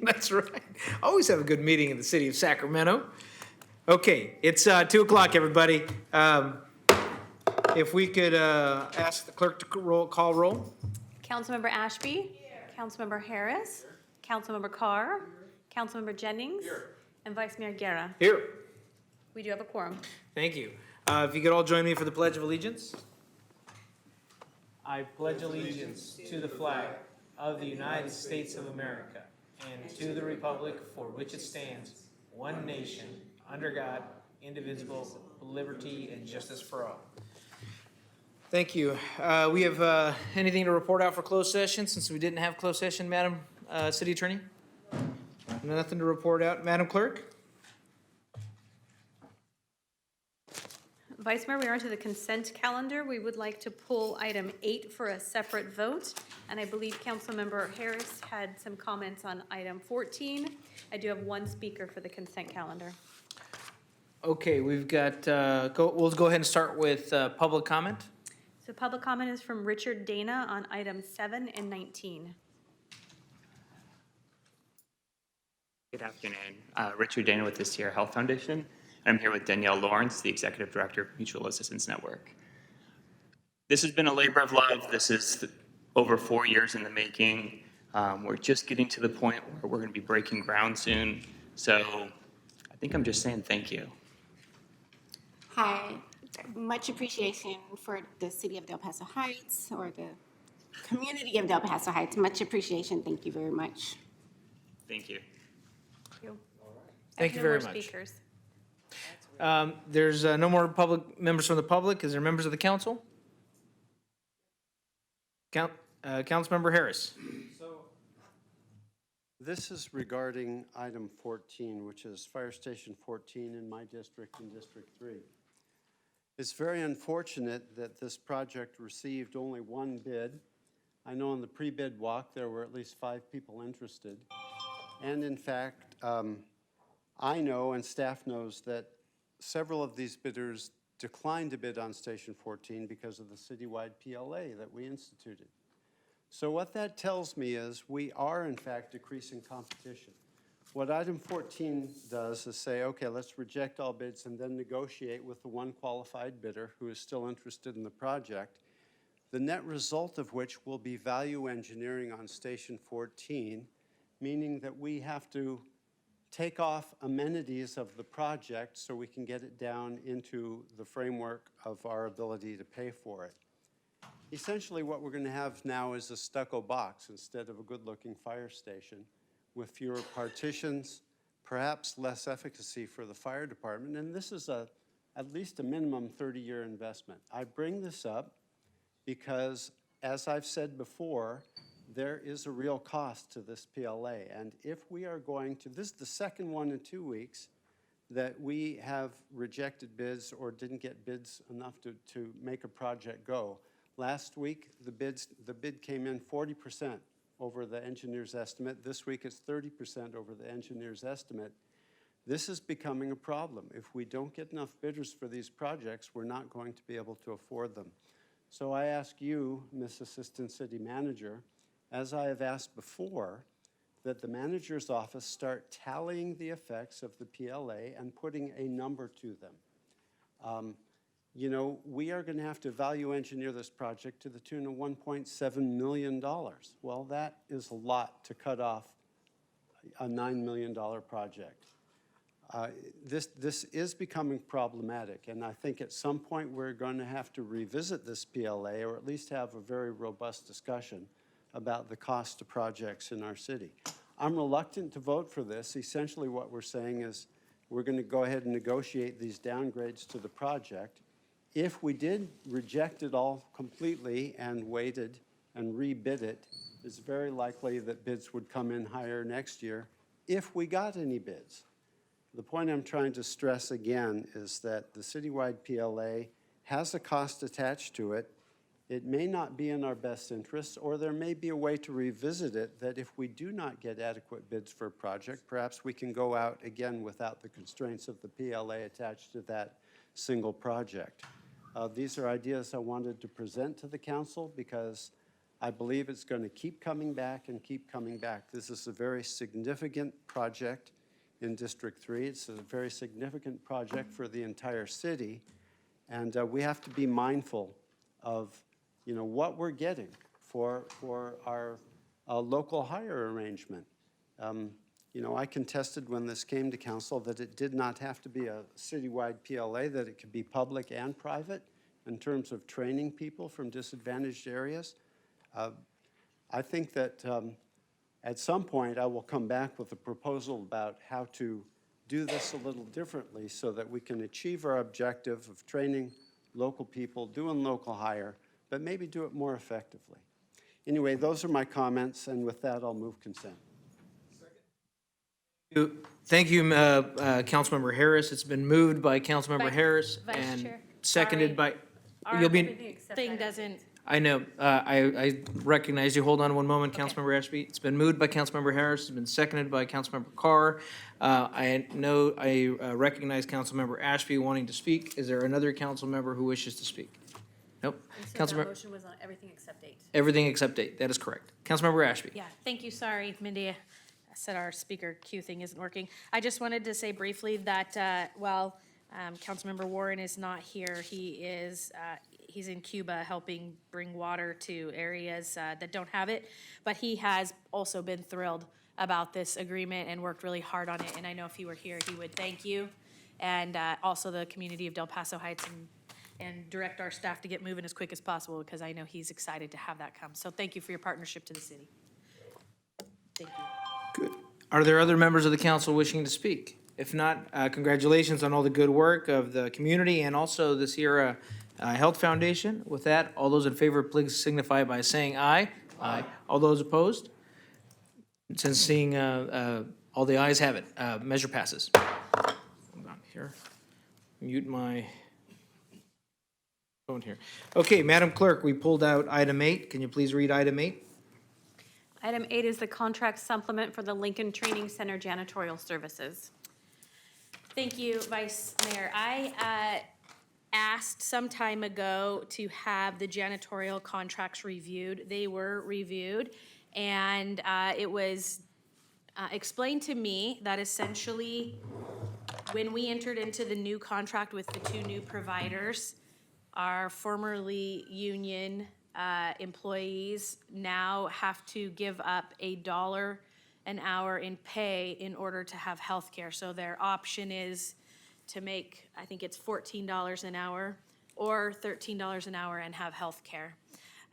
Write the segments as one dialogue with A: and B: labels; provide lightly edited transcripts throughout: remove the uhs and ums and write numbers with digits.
A: That's right. Always have a good meeting in the city of Sacramento. Okay, it's 2 o'clock, everybody. If we could ask the clerk to call roll.
B: Councilmember Ashby. Here. Councilmember Harris. Councilmember Carr. Councilmember Jennings. Here. And Vice Mayor Guerra.
A: Here.
B: We do have a quorum.
A: Thank you. If you could all join me for the Pledge of Allegiance. I pledge allegiance to the flag of the United States of America and to the republic for which it stands, one nation, under God, indivisible, with liberty and justice for all. Thank you. We have anything to report out for closed session since we didn't have closed session, Madam City Attorney? Nothing to report out. Madam Clerk?
B: Vice Mayor, we are to the consent calendar. We would like to pull item 8 for a separate vote. And I believe Councilmember Harris had some comments on item 14. I do have one speaker for the consent calendar.
A: Okay, we've got, we'll go ahead and start with public comment.
B: So public comment is from Richard Dana on items 7 and 19.
C: Good afternoon. Richard Dana with the Sierra Health Foundation. I'm here with Danielle Lawrence, the Executive Director of Mutual Assistance Network. This has been a labor of love. This is over 4 years in the making. We're just getting to the point where we're going to be breaking ground soon. So I think I'm just saying thank you.
D: Hi, much appreciation for the city of Del Paso Heights or the community of Del Paso Heights. Much appreciation. Thank you very much.
C: Thank you.
B: Thank you.
A: Thank you very
B: No more
A: much.
B: speakers.
A: There's no more public members from the public. Is there members of the council? Councilmember Harris.
E: So this is regarding item 14, which is Fire Station 14 in my district in District 3. It's very unfortunate that this project received only one bid. I know in the pre-bid walk there were at least 5 people interested. And in fact, I know and staff knows that several of these bidders declined to bid on Station 14 because of the citywide PLA that we instituted. So what that tells me is we are in fact decreasing competition. What item 14 does is say, okay, let's reject all bids and then negotiate with the one qualified bidder who is still interested in the project, the net result of which will be value engineering on Station 14, meaning that we have to take off amenities of the project so we can get it down into the framework of our ability to pay for it. Essentially what we're going to have now is a stucco box instead of a good-looking fire station with fewer partitions, perhaps less efficacy for the fire department, and this is at least a minimum 30-year investment. I bring this up because, as I've said before, there is a real cost to this PLA, and if we are going to, this is the second one in 2 weeks that we have rejected bids or didn't get bids enough to make a project go. Last week, the bid came in 40% over the engineer's estimate. This week, it's 30% over the engineer's estimate. This is becoming a problem. If we don't get enough bidders for these projects, we're not going to be able to afford them. So I ask you, Ms. Assistant City Manager, as I have asked before, that the manager's office start tallying the effects of the PLA and putting a number to them. You know, we are going to have to value engineer this project to the tune of $1.7 million. Well, that is a lot to cut off a $9 million project. This is becoming problematic, and I think at some point we're going to have to revisit this PLA or at least have a very robust discussion about the cost of projects in our city. I'm reluctant to vote for this. Essentially what we're saying is we're going to go ahead and negotiate these downgrades to the project. If we did reject it all completely and waited and rebid it, it's very likely that bids would come in higher next year if we got any bids. The point I'm trying to stress again is that the citywide PLA has a cost attached to it. It may not be in our best interest, or there may be a way to revisit it that if we do not get adequate bids for a project, perhaps we can go out again without the constraints of the PLA attached to that single project. These are ideas I wanted to present to the council because I believe it's going to keep coming back and keep coming back. This is a very significant project in District 3. It's a very significant project for the entire city. And we have to be mindful of, what we're getting for our local hire arrangement. I contested when this came to council that it did not have to be a citywide PLA, that it could be public and private in terms of training people from disadvantaged areas. I think that at some point I will come back with a proposal about how to do this a little differently so that we can achieve our objective of training local people, doing local hire, but maybe do it more effectively. Anyway, those are my comments, and with that, I'll move consent.
A: Thank you, Councilmember Harris. It's been moved by Councilmember Harris
B: Vice
A: and
B: Chair.
A: seconded by,
B: Our
A: you'll be,
B: thing doesn't,
A: I know, I recognize you. Hold on one moment, Councilmember Ashby. It's been moved by Councilmember Harris, it's been seconded by Councilmember Carr. I recognize Councilmember Ashby wanting to speak. Is there another council member who wishes to speak? Nope.
B: the
A: Councilmember,
B: motion was on everything except 8.
A: everything except 8, that is correct. Councilmember Ashby.
F: Yeah, thank you. Sorry, Mindy. I said our speaker queue thing isn't working. I just wanted to say briefly that while Councilmember Warren is not here, he's in Cuba helping bring water to areas that don't have it. But he has also been thrilled about this agreement and worked really hard on it. And I know if he were here, he would thank you. And also the community of Del Paso Heights and direct our staff to get moving as quick as possible, because I know he's excited to have that come. So thank you for your partnership to the city. Thank you.
A: Good. Are there other members of the council wishing to speak? If not, congratulations on all the good work of the community and also the Sierra Health Foundation. With that, all those in favor, please signify by saying aye. Aye. All those opposed? Since seeing all the ayes have it, measure passes. Hold on here. Mute my phone here. Okay, Madam Clerk, we pulled out item 8. Can you please read item 8?
B: Item 8 is the contract supplement for the Lincoln Training Center janitorial services.
F: Thank you, Vice Mayor. I asked some time ago to have the janitorial contracts reviewed. They were reviewed, and it was explained to me that essentially when we entered into the new contract with the 2 new providers, our formerly union employees now have to give up $1 an hour in pay in order to have health care. So their option is to make, I think it's $14 an hour or $13 an hour and have health care.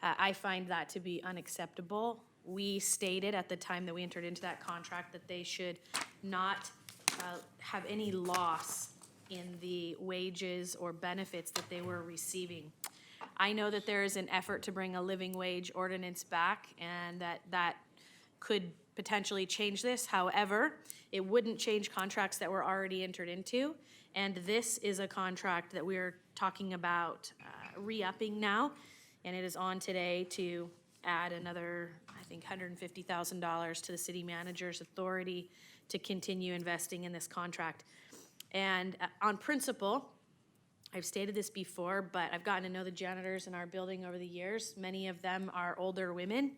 F: I find that to be unacceptable. We stated at the time that we entered into that contract that they should not have any loss in the wages or benefits that they were receiving. I know that there is an effort to bring a living wage ordinance back, and that could potentially change this. However, it wouldn't change contracts that were already entered into. And this is a contract that we're talking about re-upping now. And it is on today to add another, I think, $150,000 to the city manager's authority to continue investing in this contract. And on principle, I've stated this before, but I've gotten to know the janitors in our building over the years. Many of them are older women.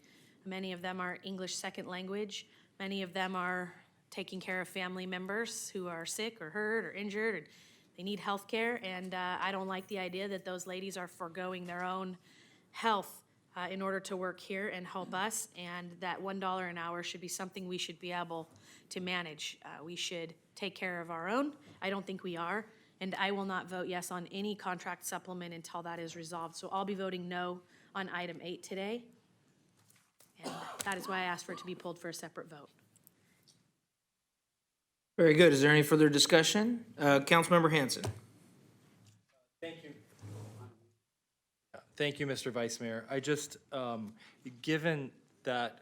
F: Many of them are English second language. Many of them are taking care of family members who are sick or hurt or injured, and they need health care. And I don't like the idea that those ladies are foregoing their own health in order to work here and help us. And that $1 an hour should be something we should be able to manage. We should take care of our own. I don't think we are. And I will not vote yes on any contract supplement until that is resolved. So I'll be voting no on item 8 today. And that is why I asked for it to be pulled for a separate vote.
A: Very good. Is there any further discussion? Councilmember Hanson.
G: Thank you. Thank you, Mr. Vice Mayor. I just, given that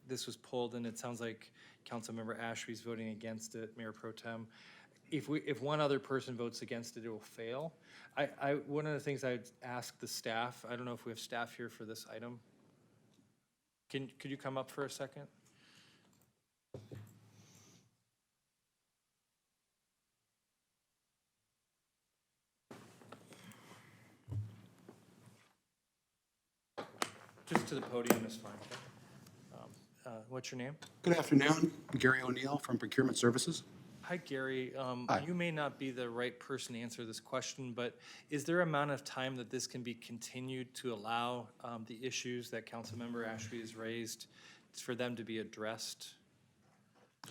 G: this was pulled and it sounds like Councilmember Ashby's voting against it, Mayor Pro Tem, if one other person votes against it, it will fail. One of the things I'd ask the staff, I don't know if we have staff here for this item. Could you come up for a second? Just to the podium is fine, okay? What's your name?
H: Good afternoon. Gary O'Neill from Procurement Services.
G: Hi, Gary.
H: Hi.
G: You may not be the right person to answer this question, but is there amount of time that this can be continued to allow the issues that Councilmember Ashby has raised for them to be addressed?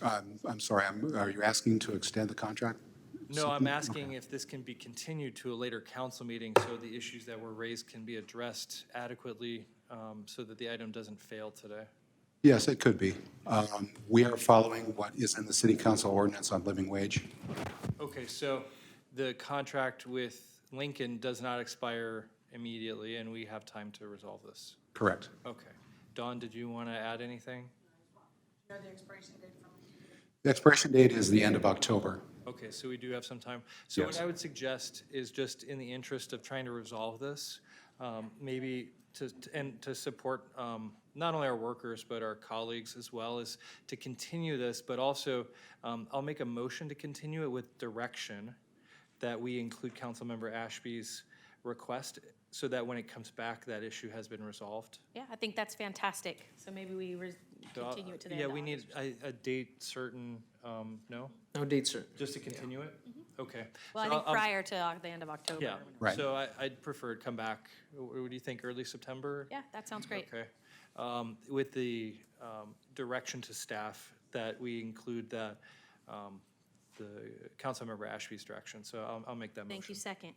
H: I'm sorry, are you asking to extend the contract?
G: No, I'm asking if this can be continued to a later council meeting so the issues that were raised can be addressed adequately so that the item doesn't fail today.
H: Yes, it could be. We are following what is in the city council ordinance on living wage.
G: Okay, so the contract with Lincoln does not expire immediately, and we have time to resolve this.
H: Correct.
G: Okay. Dawn, did you want to add anything?
H: The expiration date is the end of October.
G: Okay, so we do have some time. So what
H: Yes.
G: I would suggest is just in the interest of trying to resolve this, maybe to support not only our workers, but our colleagues as well, is to continue this, but also I'll make a motion to continue it with direction that we include Councilmember Ashby's request so that when it comes back, that issue has been resolved.
F: Yeah, I think that's fantastic. So maybe we continue it to the end
G: Yeah,
F: of
G: we
F: August.
G: need a date certain, no?
A: No date certain.
G: Just to continue it? Okay.
F: Well, I
G: So
F: think
G: I'll-
F: prior to the end of October.
G: Yeah,
H: Right.
G: so I'd prefer it come back, what do you think, early September?
F: Yeah, that sounds great.
G: Okay. With the direction to staff that we include the Councilmember Ashby's direction, so I'll make that motion.
F: Thank you, second.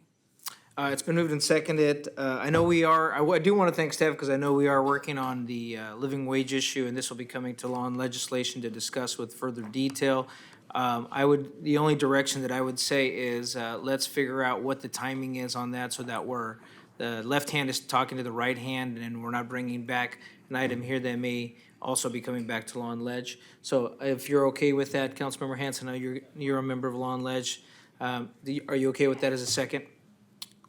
A: It's been moved and seconded. I know we are, I do want to thank staff because I know we are working on the living wage issue, and this will be coming to law and legislation to discuss with further detail. The only direction that I would say is, let's figure out what the timing is on that so that the left hand is talking to the right hand, and we're not bringing back an item here that may also be coming back to law and ledge. So if you're okay with that, Councilmember Hanson, I know you're a member of law and ledge. Are you okay with that as a second?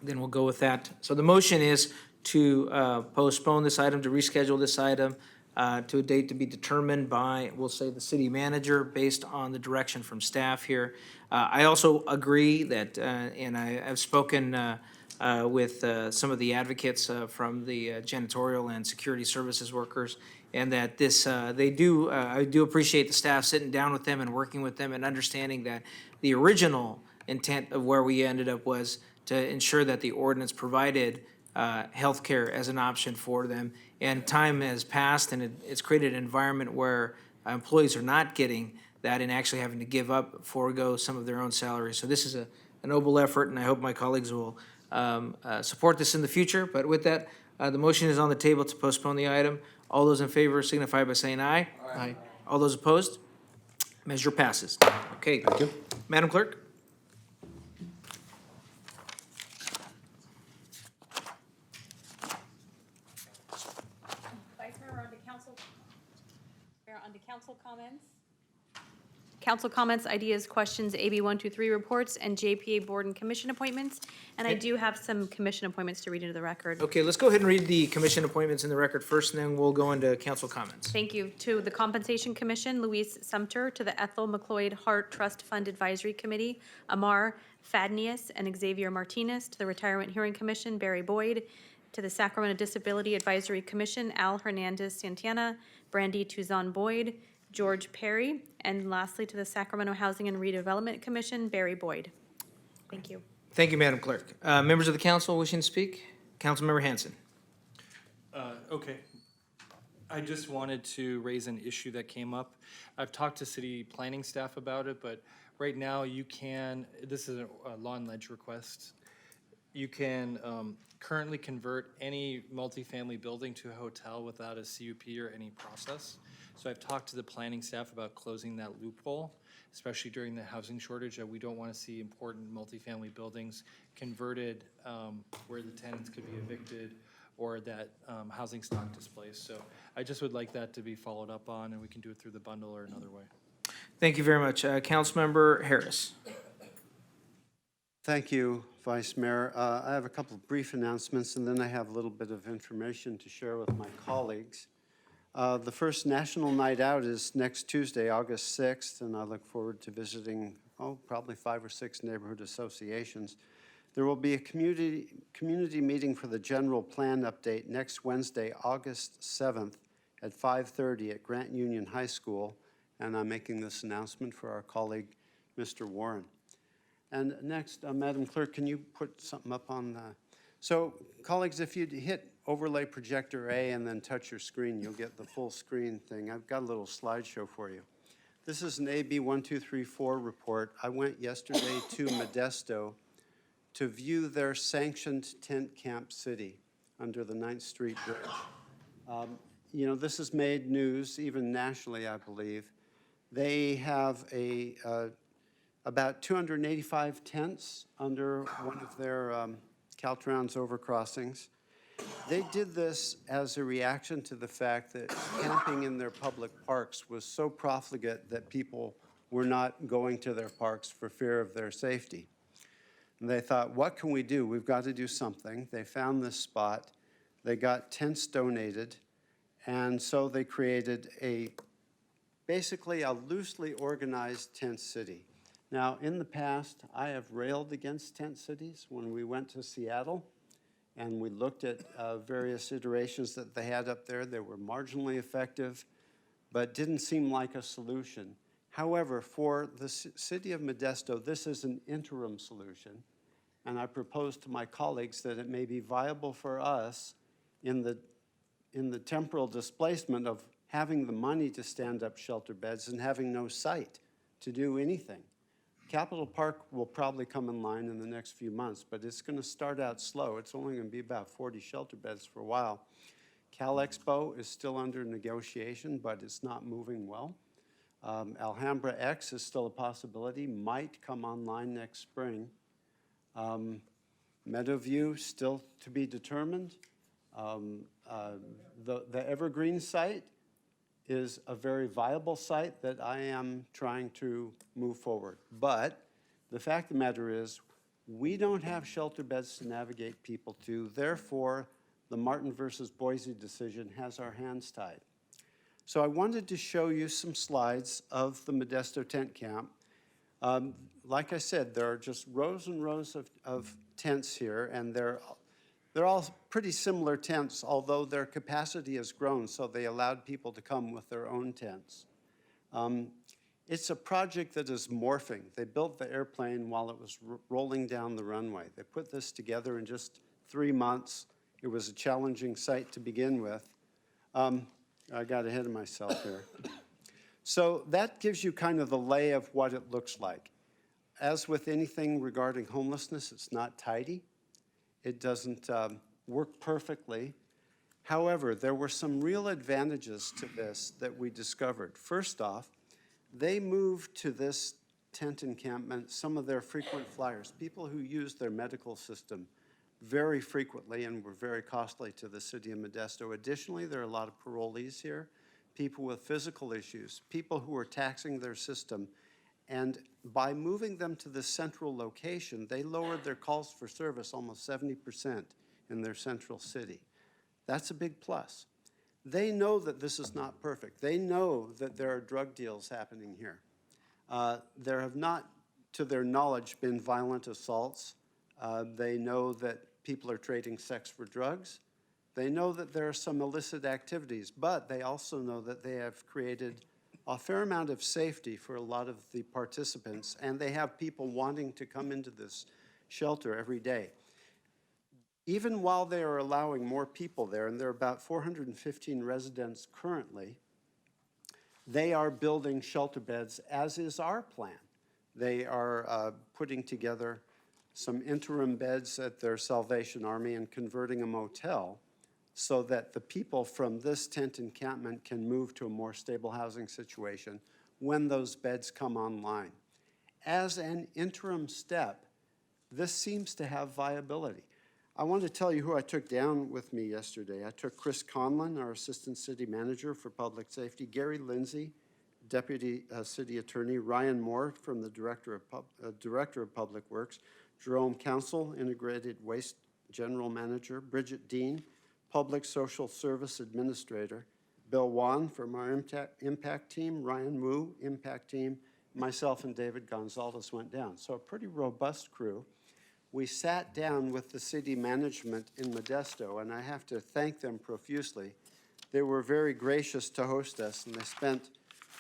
A: Then we'll go with that. So the motion is to postpone this item, to reschedule this item to a date to be determined by, we'll say, the city manager based on the direction from staff here. I also agree that, and I've spoken with some of the advocates from the janitorial and security services workers, and that I do appreciate the staff sitting down with them and working with them and understanding that the original intent of where we ended up was to ensure that the ordinance provided healthcare as an option for them. And time has passed, and it's created an environment where employees are not getting that and actually having to forego some of their own salaries. So this is a noble effort, and I hope my colleagues will support this in the future. But with that, the motion is on the table to postpone the item. All those in favor signify by saying aye. Aye. All those opposed? Measure passes. Okay.
H: Thank you.
A: Madam Clerk?
B: Vice Mayor, we're on to council. We're on to council comments. Council comments, ideas, questions, AB 123 reports, and JPA board and commission appointments. And I do have some commission appointments to read into the record.
A: Okay, let's go ahead and read the commission appointments in the record first, and then we'll go into council comments.
B: Thank you. To the Compensation Commission, Louise Sumter. To the Ethel McLeod Hart Trust Fund Advisory Committee, Amar Fadnius and Xavier Martinez. To the Retirement Hearing Commission, Barry Boyd. To the Sacramento Disability Advisory Commission, Al Hernandez Santana, Brandy Tuzon Boyd, George Perry. And lastly, to the Sacramento Housing and Redevelopment Commission, Barry Boyd. Thank you.
A: Thank you, Madam Clerk. Members of the council wishing to speak? Councilmember Hanson.
G: Okay. I just wanted to raise an issue that came up. I've talked to city planning staff about it, but right now this is a law and ledge request. You can currently convert any multifamily building to a hotel without a CUP or any process. So I've talked to the planning staff about closing that loophole, especially during the housing shortage, that we don't want to see important multifamily buildings converted where the tenants could be evicted or that housing stock displaced. So I just would like that to be followed up on, and we can do it through the bundle or another way.
A: Thank you very much. Councilmember Harris.
E: Thank you, Vice Mayor. I have a couple of brief announcements, and then I have a little bit of information to share with my colleagues. The first National Night Out is next Tuesday, August 6th, and I look forward to visiting, probably 5 or 6 neighborhood associations. There will be a community meeting for the general plan update next Wednesday, August 7th at 5:30 at Grant Union High School, and I'm making this announcement for our colleague, Mr. Warren. And next, Madam Clerk, can you put something up on the... So, colleagues, if you'd hit overlay projector A and then touch your screen, you'll get the full screen thing. I've got a little slideshow for you. This is an AB 1234 report. I went yesterday to Modesto to view their sanctioned tent camp city under the 9th Street Bridge. You know, this has made news, even nationally, I believe. They have about 285 tents under one of their Caltrans overcrossings. They did this as a reaction to the fact that camping in their public parks was so profligate that people were not going to their parks for fear of their safety. And they thought, what can we do? We've got to do something. They found this spot. They got tents donated, and so they created basically a loosely organized tent city. Now, in the past, I have railed against tent cities. When we went to Seattle and we looked at various iterations that they had up there, they were marginally effective, but didn't seem like a solution. However, for the city of Modesto, this is an interim solution, and I propose to my colleagues that it may be viable for us in the temporal displacement of having the money to stand up shelter beds and having no site to do anything. Capitol Park will probably come in line in the next few months, but it's going to start out slow. It's only going to be about 40 shelter beds for a while. Cal Expo is still under negotiation, but it's not moving well. Alhambra X is still a possibility, might come online next spring. Meadowview still to be determined. The Evergreen site is a very viable site that I am trying to move forward. But the fact of the matter is, we don't have shelter beds to navigate people to. Therefore, the Martin versus Boise decision has our hands tied. So I wanted to show you some slides of the Modesto tent camp. Like I said, there are just rows and rows of tents here, and they're all pretty similar tents, although their capacity has grown, so they allowed people to come with their own tents. It's a project that is morphing. They built the airplane while it was rolling down the runway. They put this together in just 3 months. It was a challenging site to begin with. I got ahead of myself here. So that gives you kind of the lay of what it looks like. As with anything regarding homelessness, it's not tidy. It doesn't work perfectly. However, there were some real advantages to this that we discovered. First off, they moved to this tent encampment some of their frequent flyers, people who used their medical system very frequently and were very costly to the city of Modesto. Additionally, there are a lot of parolees here, people with physical issues, people who are taxing their system. And by moving them to this central location, they lowered their calls for service almost 70% in their central city. That's a big plus. They know that this is not perfect. They know that there are drug deals happening here. There have not, to their knowledge, been violent assaults. They know that people are trading sex for drugs. They know that there are some illicit activities, but they also know that they have created a fair amount of safety for a lot of the participants, and they have people wanting to come into this shelter every day. Even while they are allowing more people there, and there are about 415 residents currently, they are building shelter beds, as is our plan. They are putting together some interim beds at their Salvation Army and converting a motel so that the people from this tent encampment can move to a more stable housing situation when those beds come online. As an interim step, this seems to have viability. I want to tell you who I took down with me yesterday. I took Chris Conlon, our Assistant City Manager for Public Safety, Gary Lindsay, Deputy City Attorney, Ryan Moore from the Director of Public Works, Jerome Council, Integrated Waste General Manager, Bridget Dean, Public Social Service Administrator, Bill Wan from our Impact Team, Ryan Wu, Impact Team, myself and David Gonzalez went down. So a pretty robust crew. we sat down with the city management in Modesto, and I have to thank them profusely. They were very gracious to host us, and they spent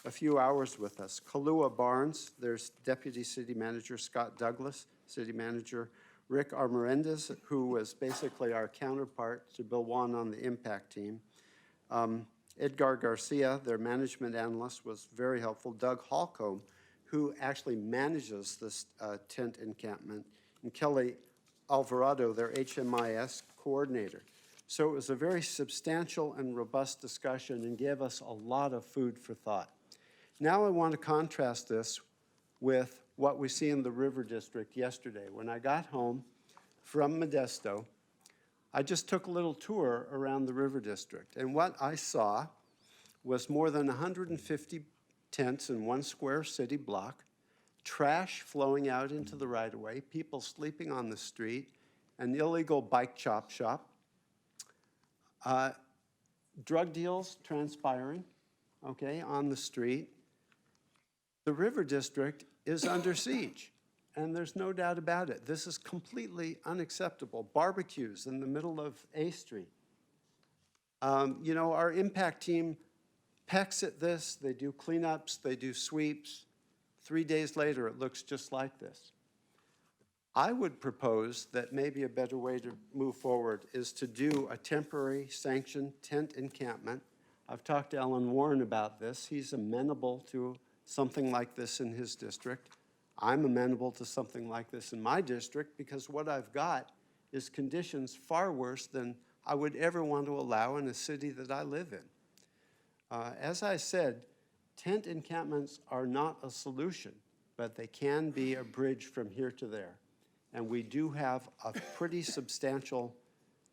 E: a few hours with us. Kalua Barnes, there's Deputy City Manager Scott Douglas, City Manager Rick Armorendez, who was basically our counterpart to Bill Wan on the impact team. Edgar Garcia, their management analyst, was very helpful. Doug Holcomb, who actually manages this tent encampment, and Kelly Alvarado, their HMIS coordinator. So it was a very substantial and robust discussion and gave us a lot of food for thought. Now I want to contrast this with what we see in the River District yesterday. When I got home from Modesto, I just took a little tour around the River District, and what I saw was more than 150 tents in one square city block, trash flowing out into the right-of-way, people sleeping on the street, an illegal bike chop shop, drug deals transpiring, okay, on the street. The River District is under siege, and there's no doubt about it. This is completely unacceptable. Barbecues in the middle of A Street. You know, our impact team pecks at this. They do cleanups, they do sweeps. 3 days later, it looks just like this. I would propose that maybe a better way to move forward is to do a temporary sanctioned tent encampment. I've talked to Alan Warren about this. He's amenable to something like this in his district. I'm amenable to something like this in my district because what I've got is conditions far worse than I would ever want to allow in a city that I live in. As I said, tent encampments are not a solution, but they can be a bridge from here to there. And we do have a pretty substantial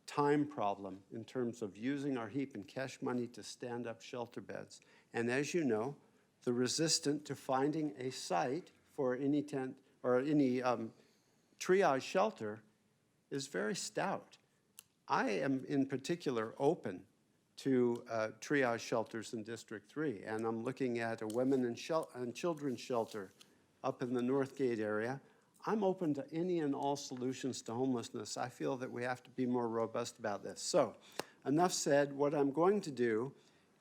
E: time problem in terms of using our heap and cash money to stand up shelter beds. And as you know, the resistance to finding a site for any tent or any triage shelter is very stout. I am in particular open to triage shelters in District 3, and I'm looking at a women and children's shelter up in the North Gate area. I'm open to any and all solutions to homelessness. I feel that we have to be more robust about this. So, enough said. What I'm going to do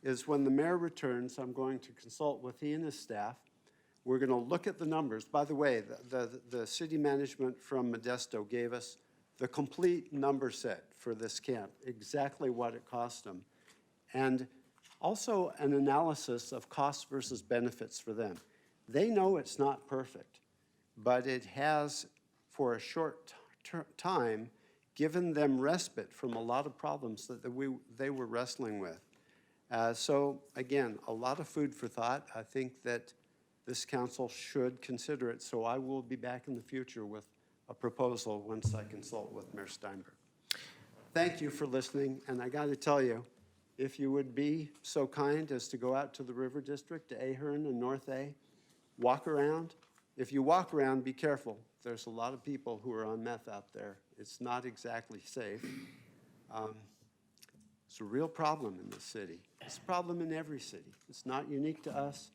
E: is when the mayor returns, I'm going to consult with he and his staff. We're going to look at the numbers. By the way, the city management from Modesto gave us the complete number set for this camp, exactly what it cost them, and also an analysis of costs versus benefits for them. They know it's not perfect, but it has, for a short time, given them respite from a lot of problems that they were wrestling with. So again, a lot of food for thought. I think that this council should consider it, so I will be back in the future with a proposal once I consult with Mayor Steinberg. Thank you for listening, and I got to tell you, if you would be so kind as to go out to the River District, to Ahern and North A, walk around. If you walk around, be careful. There's a lot of people who are on meth out there. It's not exactly safe. It's a real problem in this city. It's a problem in every city. It's not unique to us,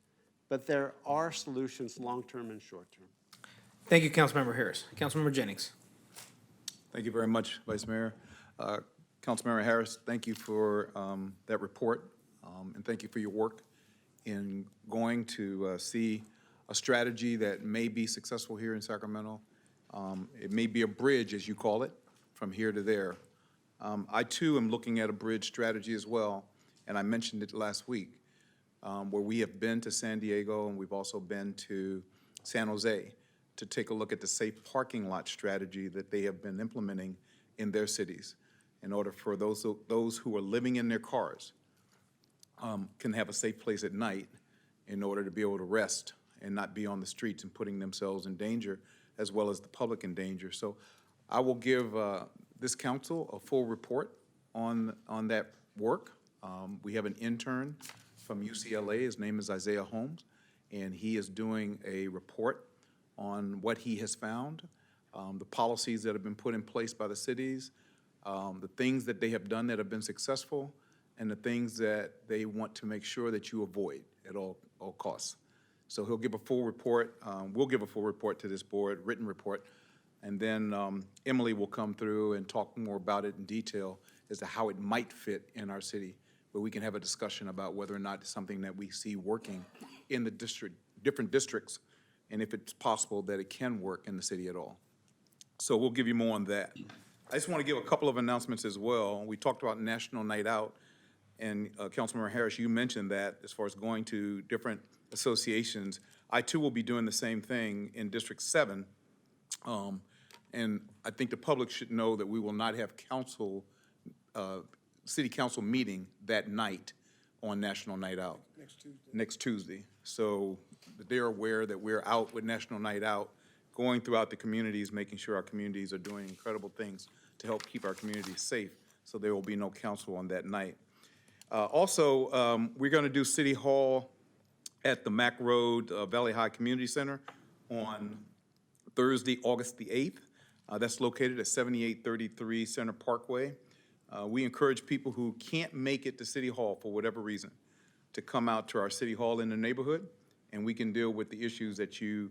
E: but there are solutions long-term and short-term.
A: Thank you, Councilmember Harris. Councilmember Jennings.
I: Thank you very much, Vice Mayor. Councilmember Harris, thank you for that report, and thank you for your work in going to see a strategy that may be successful here in Sacramento. It may be a bridge, as you call it, from here to there. I, too, am looking at a bridge strategy as well, and I mentioned it last week, where we have been to San Diego and we've also been to San Jose to take a look at the safe parking lot strategy that they have been implementing in their cities in order for those who are living in their cars can have a safe place at night in order to be able to rest and not be on the streets and putting themselves in danger as well as the public in danger. So I will give this council a full report on that work. We have an intern from UCLA. His name is Isaiah Holmes, and he is doing a report on what he has found, the policies that have been put in place by the cities, the things that they have done that have been successful, and the things that they want to make sure that you avoid at all costs. So he'll give a full report. We'll give a full report to this board, written report, And then Emily will come through and talk more about it in detail as to how it might fit in our city, where we can have a discussion about whether or not it's something that we see working in the district, different districts, and if it's possible that it can work in the city at all. So we'll give you more on that. I just want to give a couple of announcements as well. We talked about National Night Out, and Councilmember Harris, you mentioned that as far as going to different associations. I too will be doing the same thing in District 7. And I think the public should know that we will not have city council meeting that night on National Night Out. Next Tuesday. So they're aware that we're out with National Night Out, going throughout the communities, making sure our communities are doing incredible things to help keep our communities safe. So there will be no council on that night. Also, we're going to do City Hall at the Mack Road Valley High Community Center on Thursday, August the 8th. That's located at 7833 Center Parkway. We encourage people who can't make it to City Hall for whatever reason to come out to our City Hall in the neighborhood, and we can deal with the issues that you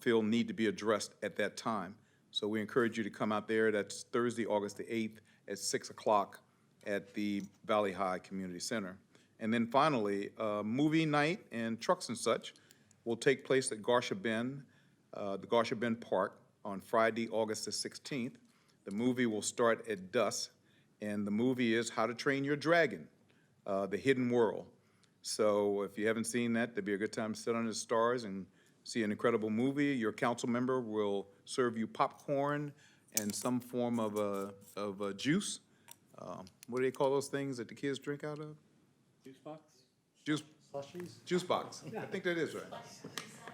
I: feel need to be addressed at that time. So we encourage you to come out there. That's Thursday, August the 8th at 6 o'clock at the Valley High Community Center. And then finally, movie night and trucks and such will take place at Garsha Bend, the Garsha Bend Park on Friday, August the 16th. The movie will start at dusk, and the movie is How to Train Your Dragon, The Hidden World. So if you haven't seen that, that'd be a good time to sit under the stars and see an incredible movie. Your council member will serve you popcorn and some form of a juice. What do they call those things that the kids drink out of?
G: Juice box?
I: Juice box. I think that is right.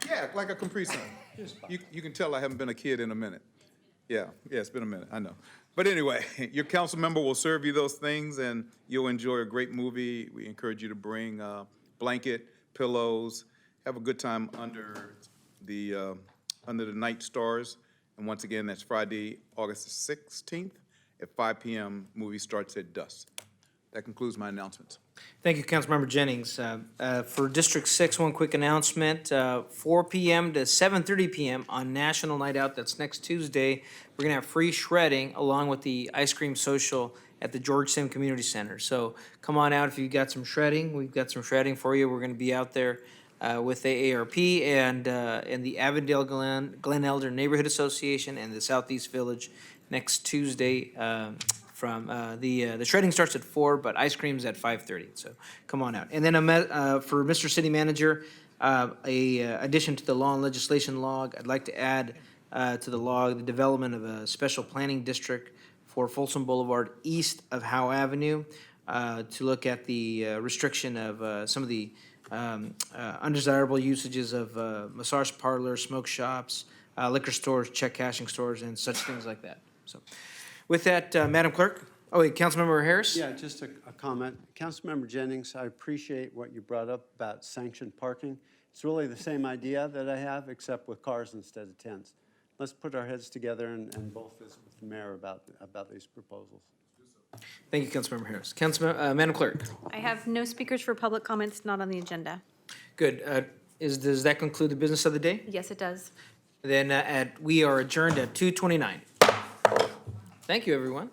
I: Yeah, like a Capri Sun. You can tell I haven't been a kid in a minute. Yeah, it's been a minute, I know. But anyway, your council member will serve you those things, and you'll enjoy a great movie. We encourage you to bring a blanket, pillows, have a good time under the night stars. And once again, that's Friday, August the 16th at 5 p.m. Movie starts at dusk. That concludes my announcements.
A: Thank you, Councilmember Jennings. For District 6, one quick announcement, 4 p.m. to 7:30 p.m. on National Night Out, that's next Tuesday, we're going to have free shredding along with the ice cream social at the George Sim Community Center. So come on out if you've got some shredding. We've got some shredding for you. We're going to be out there with the ARP and the Avondale Glen Elder Neighborhood Association and the Southeast Village next Tuesday. The shredding starts at 4, but ice cream's at 5:30. So come on out. And then for Mr. City Manager, a addition to the law and legislation log, I'd like to add to the log the development of a special planning district for Folsom Boulevard east of Howe Avenue to look at the restriction of some of the undesirable usages of massage parlors, smoke shops, liquor stores, check cashing stores, and such things like that. So. With that, Madam Clerk, Councilmember Harris?
E: Yeah, just a comment. Councilmember Jennings, I appreciate what you brought up about sanctioned parking. It's really the same idea that I have, except with cars instead of tents. Let's put our heads together and both visit with the mayor about these proposals.
A: Thank you, Councilmember Harris. Madam Clerk?
B: I have no speakers for public comments not on the agenda.
A: Good. Does that conclude the business of the day?
B: Yes, it does.
A: Then we are adjourned at 2:29. Thank you, everyone.